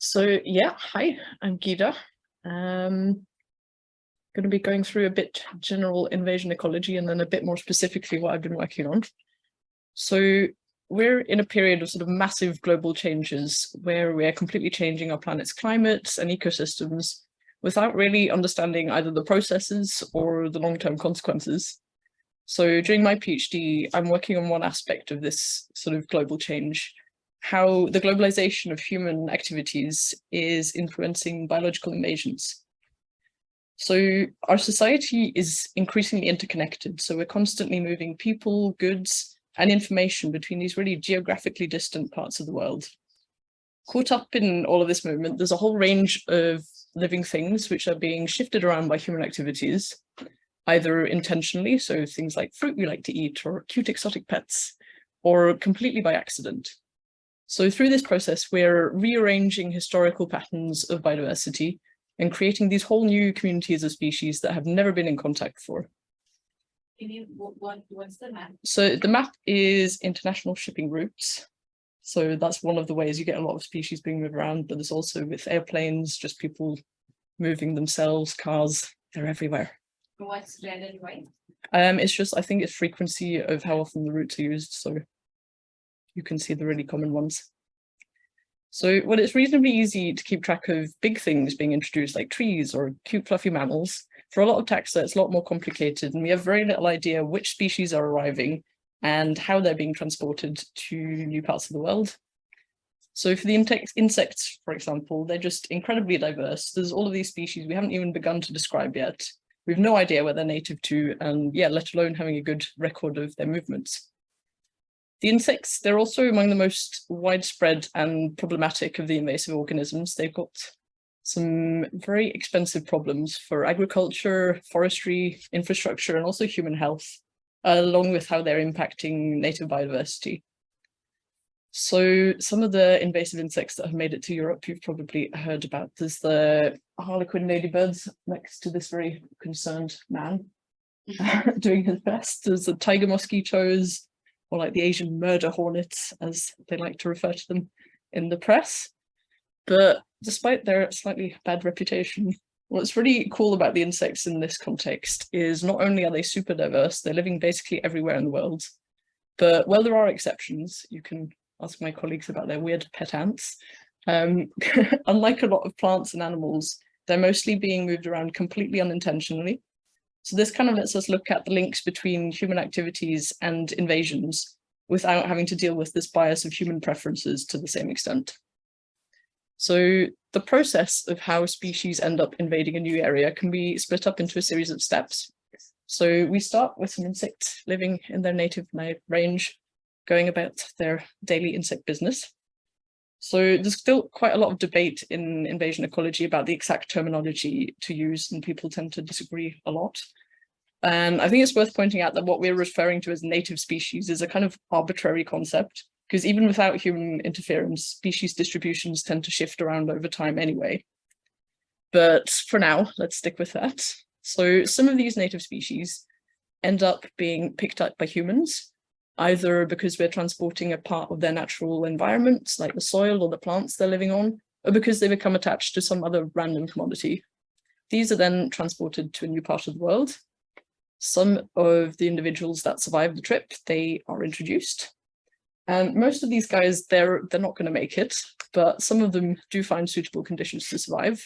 So yeah, hi, I'm Gyda. Going to be going through a bit general invasion ecology and then a bit more specifically what I've been working on. So we're in a period of sort of massive global changes where we're completely changing our planet's climate and ecosystems without really understanding either the processes or the long-term consequences. So during my PhD, I'm working on one aspect of this sort of global change, how the globalization of human activities is influencing biological invasions. So our society is increasingly interconnected. So we're constantly moving people, goods, and information between these really geographically distant parts of the world. Caught up in all of this movement, there's a whole range of living things which are being shifted around by human activities, either intentionally, so things like fruit we like to eat or cute exotic pets, or completely by accident. So through this process, we're rearranging historical patterns of biodiversity and creating these whole new communities of species that have never been in contact before. What's the map? So the map is international shipping routes. So that's one of the ways you get a lot of species being moved around, but there's also with airplanes, just people moving themselves, cars, they're everywhere. What's red and white? It's just, I think it's frequency of how often the routes are used. So you can see the really common ones. So well, it's reasonably easy to keep track of big things being introduced like trees or cute fluffy mammals. For a lot of taxa, it's a lot more complicated and we have very little idea which species are arriving and how they're being transported to new parts of the world. So for the insects, for example, they're just incredibly diverse. There's all of these species we haven't even begun to describe yet. We've no idea where they're native to and yeah, let alone having a good record of their movements. The insects, they're also among the most widespread and problematic of the invasive organisms. They've got some very expensive problems for agriculture, forestry, infrastructure, and also human health, along with how they're impacting native biodiversity. So some of the invasive insects that have made it to Europe, you've probably heard about. There's the harlequin ladybirds next to this very concerned man doing his best. There's the tiger mosquitoes, or like the Asian murder hornets, as they like to refer to them in the press. But despite their slightly bad reputation, what's really cool about the insects in this context is not only are they super diverse, they're living basically everywhere in the world, but while there are exceptions, you can ask my colleagues about their weird pet ants. Unlike a lot of plants and animals, they're mostly being moved around completely unintentionally. So this kind of lets us look at the links between human activities and invasions without having to deal with this bias of human preferences to the same extent. So the process of how species end up invading a new area can be split up into a series of steps. So we start with some insects living in their native range, going about their daily insect business. So there's still quite a lot of debate in invasion ecology about the exact terminology to use, and people tend to disagree a lot. And I think it's worth pointing out that what we're referring to as native species is a kind of arbitrary concept, because even without human interference, species distributions tend to shift around over time anyway. But for now, let's stick with that. So some of these native species end up being picked up by humans, either because we're transporting a part of their natural environment, like the soil or the plants they're living on, or because they become attached to some other random commodity. These are then transported to a new part of the world. Some of the individuals that survive the trip, they are introduced. And most of these guys, they're not going to make it, but some of them do find suitable conditions to survive.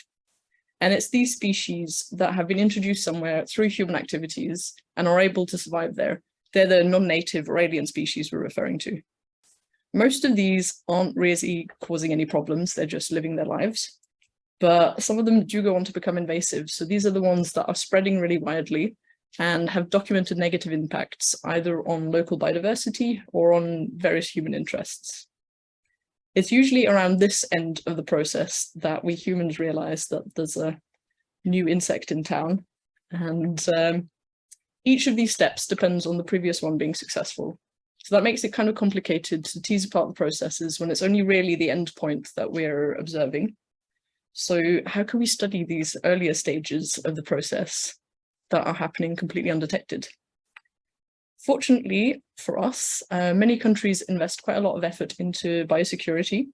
And it's these species that have been introduced somewhere through human activities and are able to survive there. They're the non-native or alien species we're referring to. Most of these aren't really causing any problems, they're just living their lives. But some of them do go on to become invasive. So these are the ones that are spreading really widely and have documented negative impacts either on local biodiversity or on various human interests. It's usually around this end of the process that we humans realize that there's a new insect in town, and each of these steps depends on the previous one being successful. So that makes it kind of complicated to tease apart the processes when it's only really the end point that we're observing. So how can we study these earlier stages of the process that are happening completely undetected? Fortunately for us, many countries invest quite a lot of effort into biosecurity.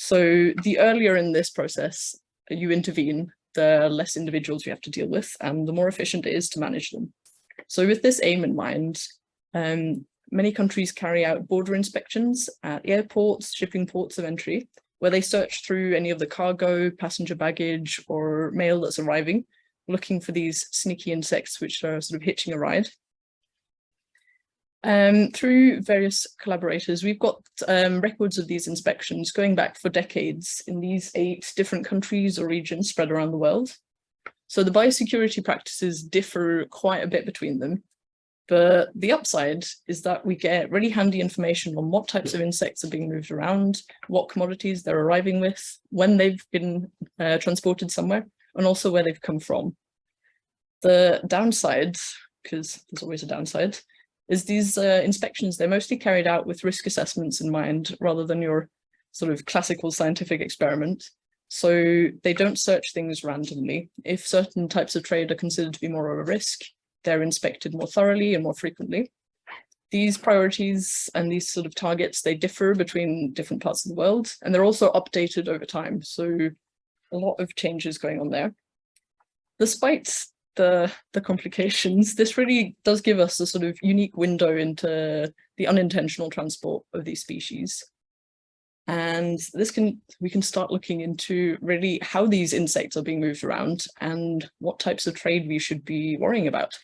So the earlier in this process you intervene, the less individuals you have to deal with and the more efficient it is to manage them. So with this aim in mind, many countries carry out border inspections at airports, shipping ports of entry, where they search through any of the cargo, passenger baggage, or mail that's arriving, looking for these sneaky insects which are sort of hitching a ride. Through various collaborators, we've got records of these inspections going back for decades in these 8 different countries or regions spread around the world. So the biosecurity practices differ quite a bit between them, but the upside is that we get really handy information on what types of insects are being moved around, what commodities they're arriving with, when they've been transported somewhere, and also where they've come from. The downside, because there's always a downside, is these inspections, they're mostly carried out with risk assessments in mind rather than your sort of classical scientific experiment. So they don't search things randomly. If certain types of trade are considered to be more of a risk, they're inspected more thoroughly and more frequently. These priorities and these sort of targets, they differ between different parts of the world, and they're also updated over time. So a lot of changes going on there. Despite the complications, this really does give us a sort of unique window into the unintentional transport of these species. And we can start looking into really how these insects are being moved around and what types of trade we should be worrying about.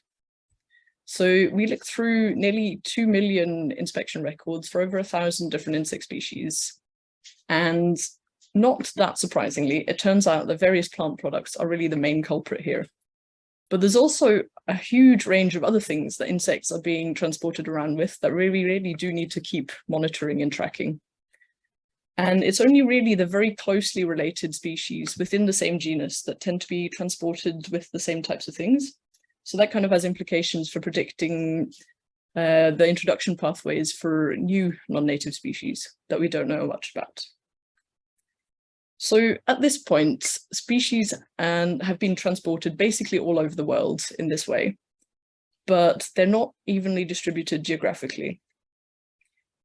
So we looked through nearly 2 million inspection records for over 1,000 different insect species. And not that surprisingly, it turns out that various plant products are really the main culprit here. But there's also a huge range of other things that insects are being transported around with that really do need to keep monitoring and tracking. And it's only really the very closely related species within the same genus that tend to be transported with the same types of things. So that kind of has implications for predicting the introduction pathways for new non-native species that we don't know much about. So at this point, species have been transported basically all over the world in this way, but they're not evenly distributed geographically.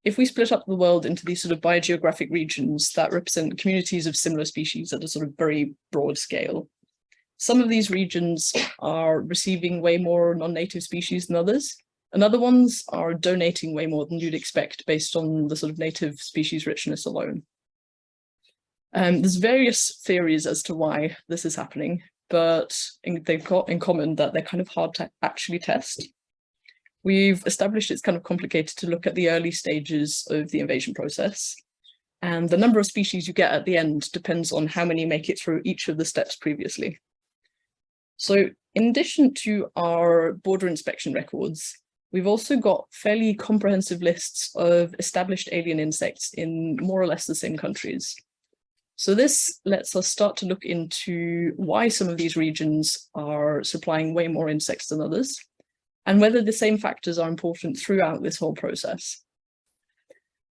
If we split up the world into these sort of biogeographic regions that represent communities of similar species at a sort of very broad scale, some of these regions are receiving way more non-native species than others, and other ones are donating way more than you'd expect based on the sort of native species richness alone. There's various theories as to why this is happening, but they've got in common that they're kind of hard to actually test. We've established it's kind of complicated to look at the early stages of the invasion process, and the number of species you get at the end depends on how many make it through each of the steps previously. So in addition to our border inspection records, we've also got fairly comprehensive lists of established alien insects in more or less the same countries. So this lets us start to look into why some of these regions are supplying way more insects than others, and whether the same factors are important throughout this whole process.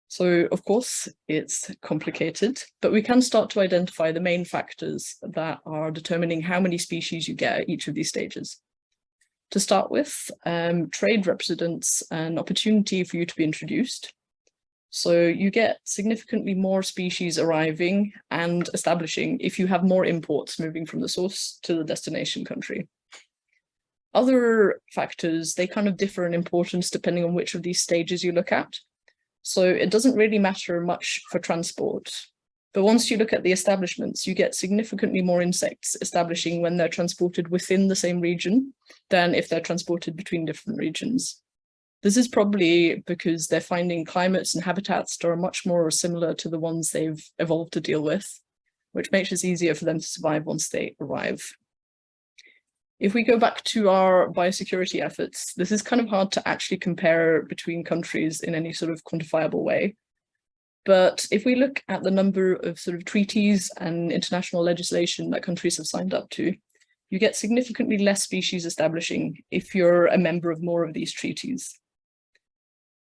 So of course, it's complicated, but we can start to identify the main factors that are determining how many species you get at each of these stages. To start with, trade represents an opportunity for you to be introduced. So you get significantly more species arriving and establishing if you have more imports moving from the source to the destination country. Other factors, they kind of differ in importance depending on which of these stages you look at. So it doesn't really matter much for transport. But once you look at the establishments, you get significantly more insects establishing when they're transported within the same region than if they're transported between different regions. This is probably because they're finding climates and habitats that are much more similar to the ones they've evolved to deal with, which makes it easier for them to survive once they arrive. If we go back to our biosecurity efforts, this is kind of hard to actually compare between countries in any sort of quantifiable way. But if we look at the number of sort of treaties and international legislation that countries have signed up to, you get significantly less species establishing if you're a member of more of these treaties.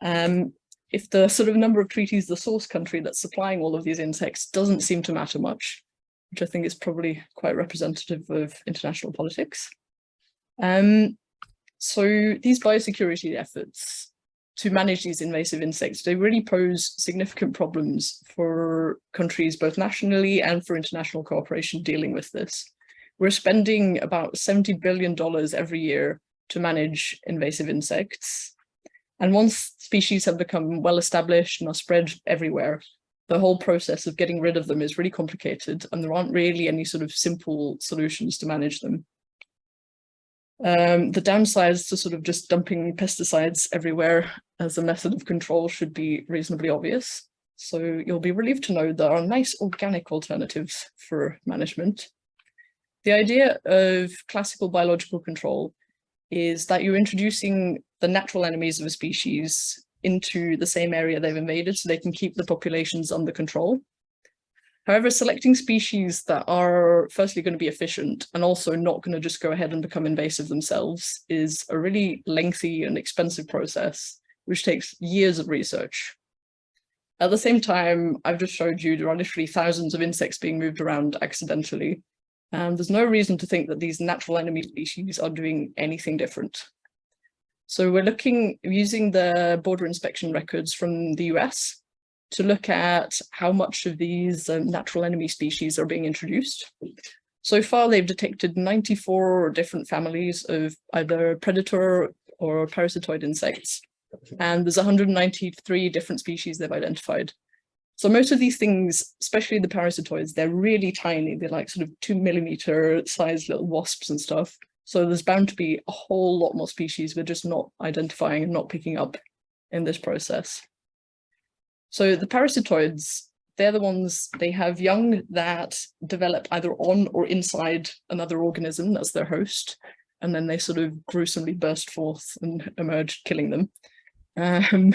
If the sort of number of treaties the source country that's supplying all of these insects doesn't seem to matter much, which I think is probably quite representative of international politics. So these biosecurity efforts, to manage these invasive insects, they really pose significant problems for countries, both nationally and for international cooperation dealing with this. We're spending about $70 billion every year to manage invasive insects. And once species have become well established and are spread everywhere, the whole process of getting rid of them is really complicated, and there aren't really any sort of simple solutions to manage them. The downsides to sort of just dumping pesticides everywhere as a method of control should be reasonably obvious. So you'll be relieved to know there are nice organic alternatives for management. The idea of classical biological control is that you're introducing the natural enemies of a species into the same area they've invaded so they can keep the populations under control. However, selecting species that are firstly going to be efficient and also not going to just go ahead and become invasive themselves is a really lengthy and expensive process, which takes years of research. At the same time, I've just showed you there are literally thousands of insects being moved around accidentally, and there's no reason to think that these natural enemy species are doing anything different. So we're using the border inspection records from the US to look at how much of these natural enemy species are being introduced. So far, they've detected 94 different families of either predator or parasitoid insects, and there's 193 different species they've identified. So most of these things, especially the parasitoids, they're really tiny. They're like sort of 2 millimeter sized little wasps and stuff. So there's bound to be a whole lot more species we're just not identifying and not picking up in this process. So the parasitoids, they're the ones, they have young that develop either on or inside another organism that's their host, and then they sort of gruesomely burst forth and emerge, killing them.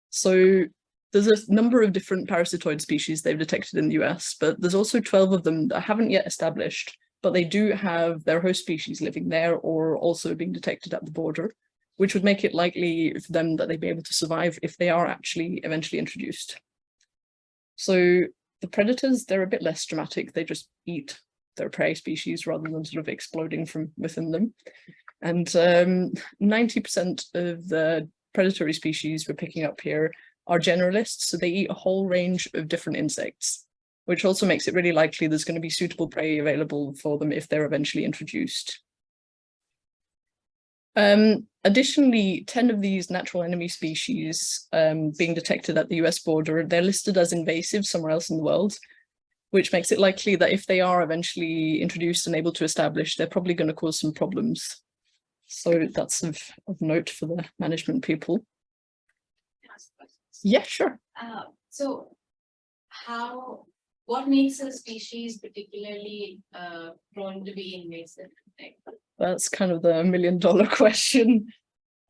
So there's a number of different parasitoid species they've detected in the US, but there's also 12 of them that haven't yet established, but they do have their host species living there or also being detected at the border, which would make it likely for them that they'd be able to survive if they are actually eventually introduced. So the predators, they're a bit less dramatic. They just eat their prey species rather than sort of exploding from within them. And 90% of the predatory species we're picking up here are generalists, so they eat a whole range of different insects, which also makes it really likely there's going to be suitable prey available for them if they're eventually introduced. Additionally, 10 of these natural enemy species being detected at the US border, they're listed as invasive somewhere else in the world, which makes it likely that if they are eventually introduced and able to establish, they're probably going to cause some problems. So that's of note for the management people. Yeah, sure. So what makes a species particularly prone to be invasive? That's kind of the $1 million question.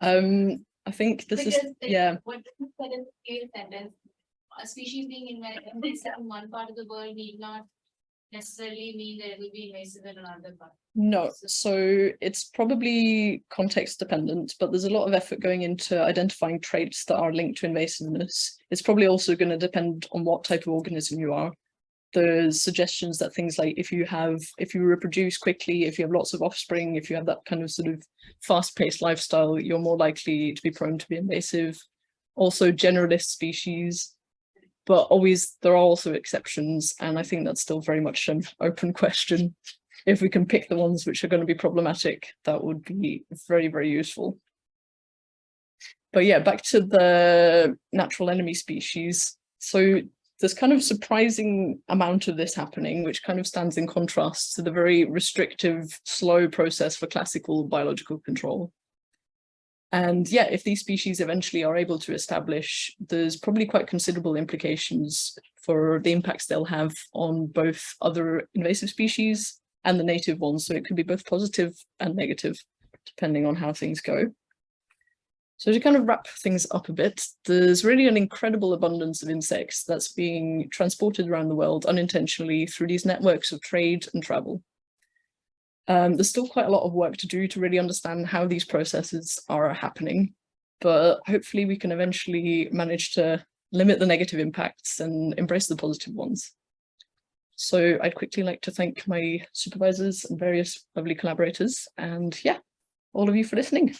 I think this is, yeah. What you said in the sentence, a species being invasive in one part of the world need not necessarily mean that it will be invasive in another part. No, so it's probably context dependent, but there's a lot of effort going into identifying traits that are linked to invasiveness. It's probably also going to depend on what type of organism you are. There's suggestions that things like if you reproduce quickly, if you have lots of offspring, if you have that kind of sort of fast-paced lifestyle, you're more likely to be prone to be invasive. Also generalist species, but always there are also exceptions, and I think that's still very much an open question. If we can pick the ones which are going to be problematic, that would be very, very useful. But yeah, back to the natural enemy species. So there's kind of surprising amount of this happening, which kind of stands in contrast to the very restrictive, slow process for classical biological control. And yeah, if these species eventually are able to establish, there's probably quite considerable implications for the impacts they'll have on both other invasive species and the native ones. So it could be both positive and negative, depending on how things go. So to kind of wrap things up a bit, there's really an incredible abundance of insects that's being transported around the world unintentionally through these networks of trade and travel. There's still quite a lot of work to do to really understand how these processes are happening, but hopefully we can eventually manage to limit the negative impacts and embrace the positive ones. So I'd quickly like to thank my supervisors and various lovely collaborators, and yeah, all of you for listening.